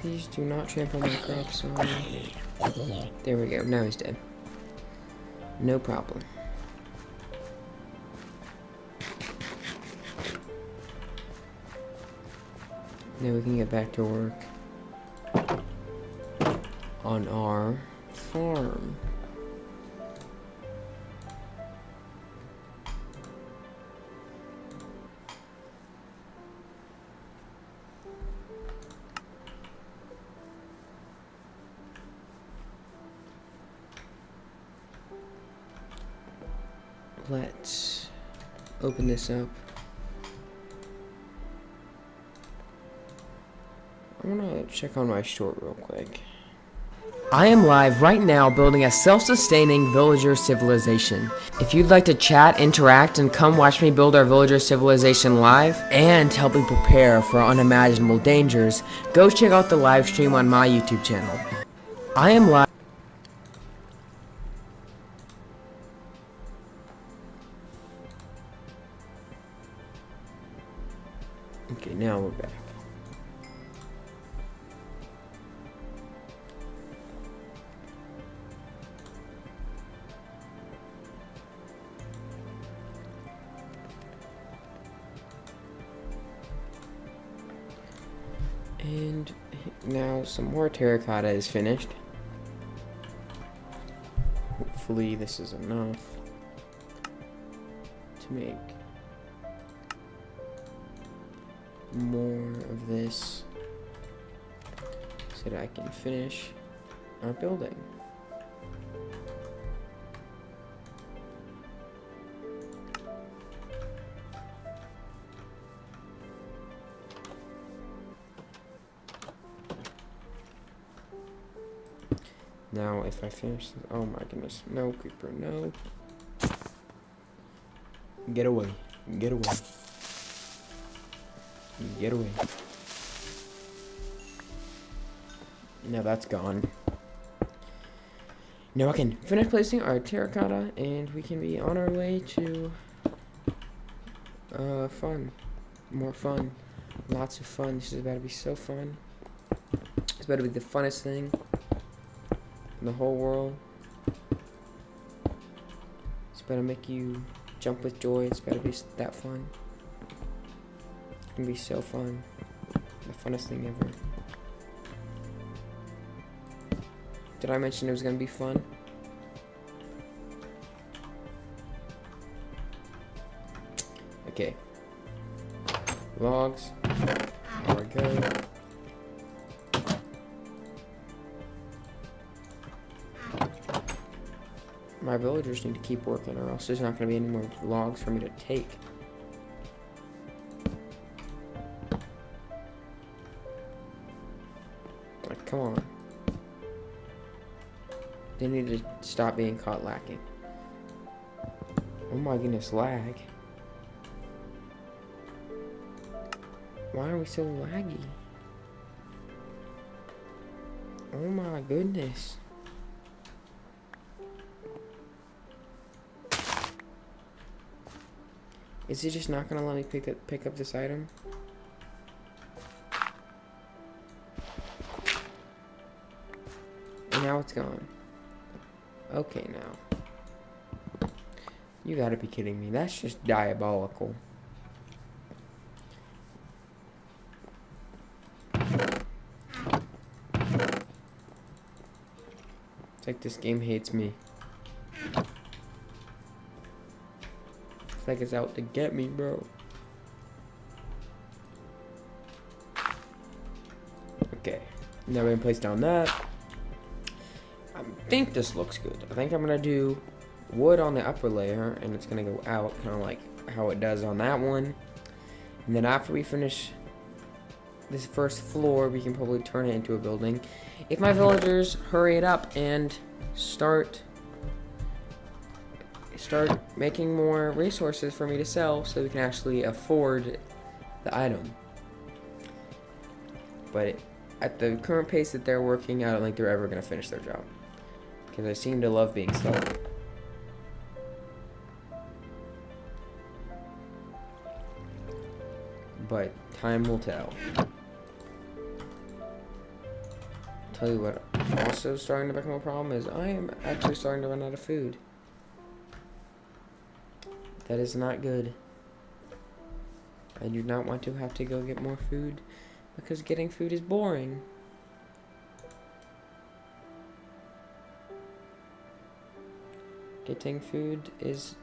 Please do not trample my crops on me. There we go. Now he's dead. No problem. Now we can get back to work on our farm. Let's open this up. I'm gonna check on my store real quick. I am live right now building a self-sustaining villager civilization. If you'd like to chat, interact, and come watch me build our villager civilization live, and help me prepare for unimaginable dangers, go check out the live stream on my YouTube channel. I am live. Okay, now we're back. And now some more terracotta is finished. Hopefully this is enough to make more of this so that I can finish our building. Now, if I finish this, oh my goodness, no creeper, no. Get away, get away. Get away. Now that's gone. Now I can finish placing our terracotta and we can be on our way to fun. More fun. Lots of fun. This is about to be so fun. It's about to be the funnest thing in the whole world. It's about to make you jump with joy. It's about to be that fun. It's gonna be so fun. The funnest thing ever. Did I mention it was gonna be fun? Okay. logs. There we go. My villagers need to keep working, or else there's not going to be any more logs for me to take. Like, come on. They need to stop being caught lacking. Oh my goodness, lag. Why are we so laggy? Oh my goodness. Is it just not gonna let me pick up this item? And now it's gone. Okay, now. You gotta be kidding me. That's just diabolical. It's like this game hates me. It's like it's out to get me, bro. Okay. Now we're gonna place down that. I think this looks good. I think I'm gonna do wood on the upper layer, and it's gonna go out kind of like how it does on that one. And then after we finish this first floor, we can probably turn it into a building. If my villagers hurry it up and start making more resources for me to sell, so we can actually afford the item. But at the current pace that they're working, I don't think they're ever going to finish their job, because they seem to love being slow. But time will tell. Tell you what, also starting to become a problem is I am actually starting to run out of food. That is not good. I do not want to have to go get more food, because getting food is boring. Getting food is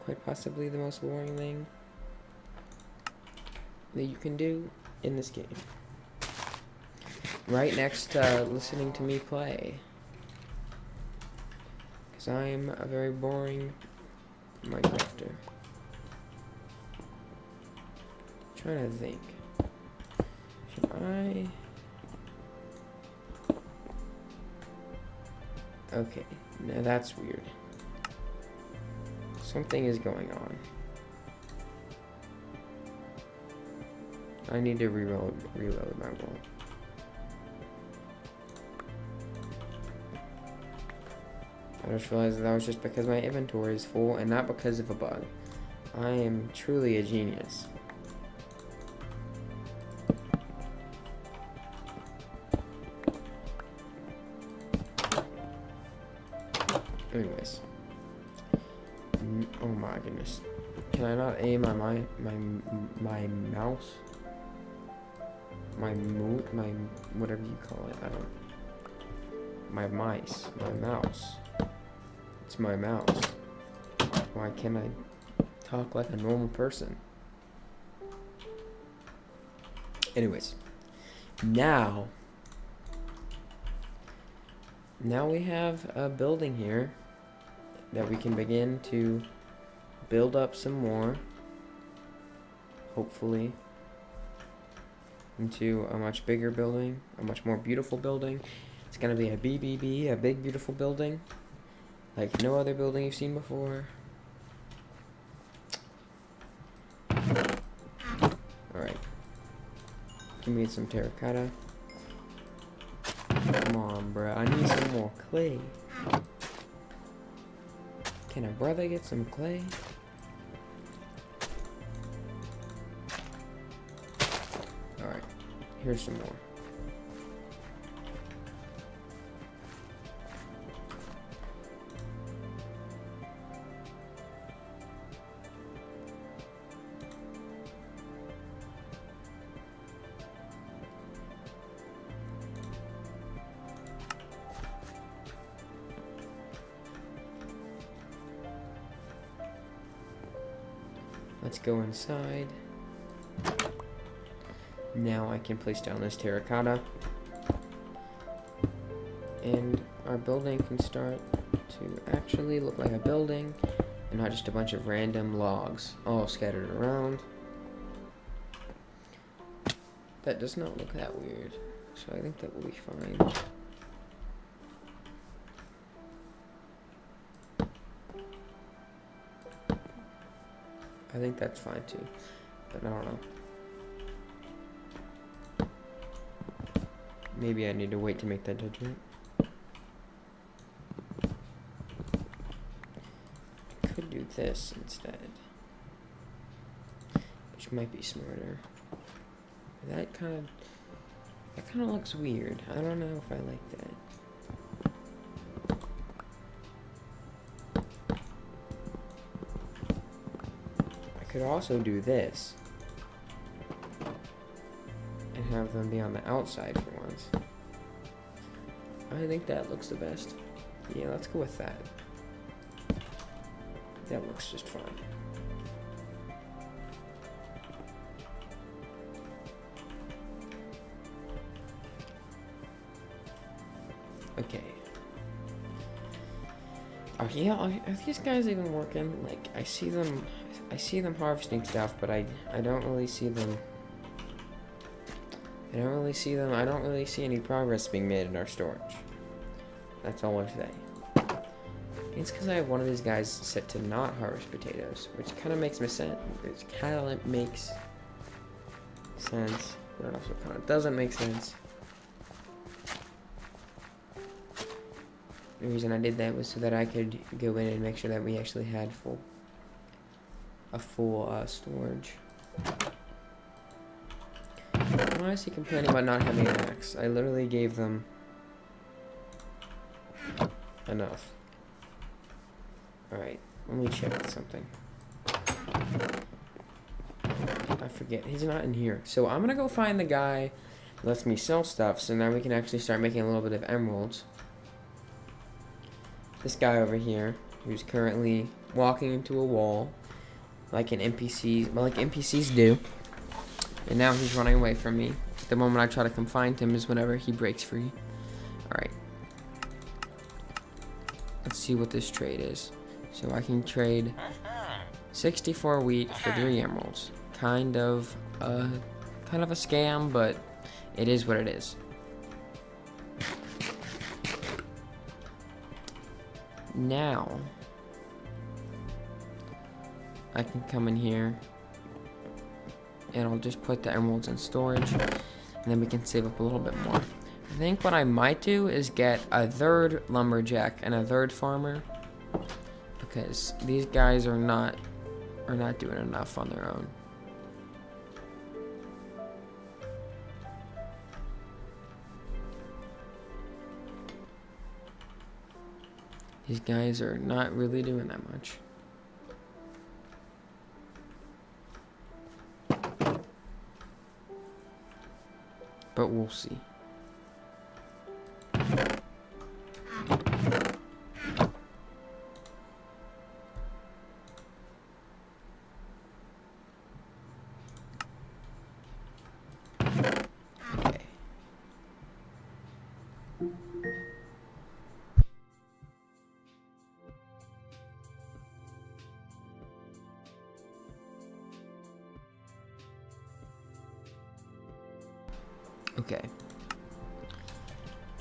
quite possibly the most boring thing that you can do in this game. Right next to listening to me play. Because I'm a very boring Minecrafter. Trying to think. Should I? Okay, now that's weird. Something is going on. I need to reload my roll. I just realized that was just because my inventory is full and not because of a bug. I am truly a genius. Anyways. Oh my goodness. Can I not aim my mouse? My whatever you call it. I don't. My mice. My mouse. It's my mouse. Why can't I talk like a normal person? Anyways. Now we have a building here that we can begin to build up some more, hopefully, into a much bigger building, a much more beautiful building. It's gonna be a BBB, a big beautiful building, like no other building you've seen before. Alright. Give me some terracotta. Come on, bro. I need some more clay. Can a brother get some clay? Alright. Here's some more. Let's go inside. Now I can place down this terracotta, and our building can start to actually look like a building and not just a bunch of random logs all scattered around. That does not look that weird, so I think that will be fine. I think that's fine too, but I don't know. Maybe I need to wait to make that judgment. I could do this instead, which might be smarter. That kind of looks weird. I don't know if I like that. I could also do this and have them be on the outside for once. I think that looks the best. Yeah, let's go with that. That looks just fine. Okay. Oh yeah, are these guys even working? Like, I see them harvesting stuff, but I don't really see them. I don't really see any progress being made in our storage. That's all I say. It's because I have one of these guys set to not harvest potatoes, which kind of makes sense. It kind of makes sense, but it also kind of doesn't make sense. The reason I did that was so that I could go in and make sure that we actually had a full storage. Why is he complaining about not having an axe? I literally gave them enough. Alright, let me check something. I forget, he's not in here. So I'm gonna go find the guy who lets me sell stuff, so now we can actually start making a little bit of emeralds. This guy over here, who's currently walking into a wall, like NPCs do. And now he's running away from me. The moment I try to confine him is whenever he breaks free. Alright. Let's see what this trade is. So I can trade 64 wheat for 3 emeralds. Kind of a scam, but it is what it is. Now I can come in here and I'll just put the emeralds in storage, and then we can save up a little bit more. I think what I might do is get a 3rd lumberjack and a 3rd farmer, because these guys are not doing enough on their own. These guys are not really doing that much. But we'll see. Okay. Okay.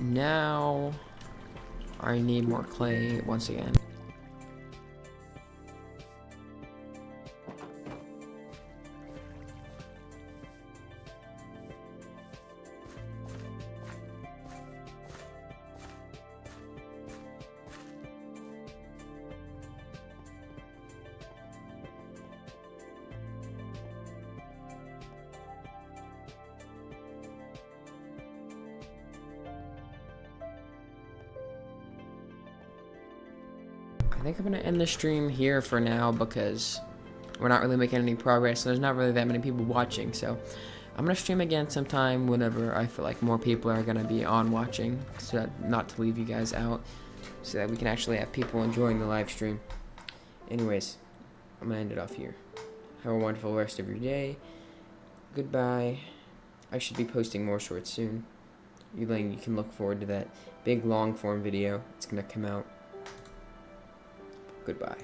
Now I need more clay once again. I think I'm going to end the stream here for now because we're not really making any progress. There's not really that many people watching, so I'm going to stream again sometime whenever I feel like more people are going to be on watching, so that not to leave you guys out, so that we can actually have people enjoying the live stream. Anyways, I'm going to end it off here. Have a wonderful rest of your day. Goodbye, I should be posting more shorts soon. You can look forward to that big long form video. It's gonna come out. Goodbye.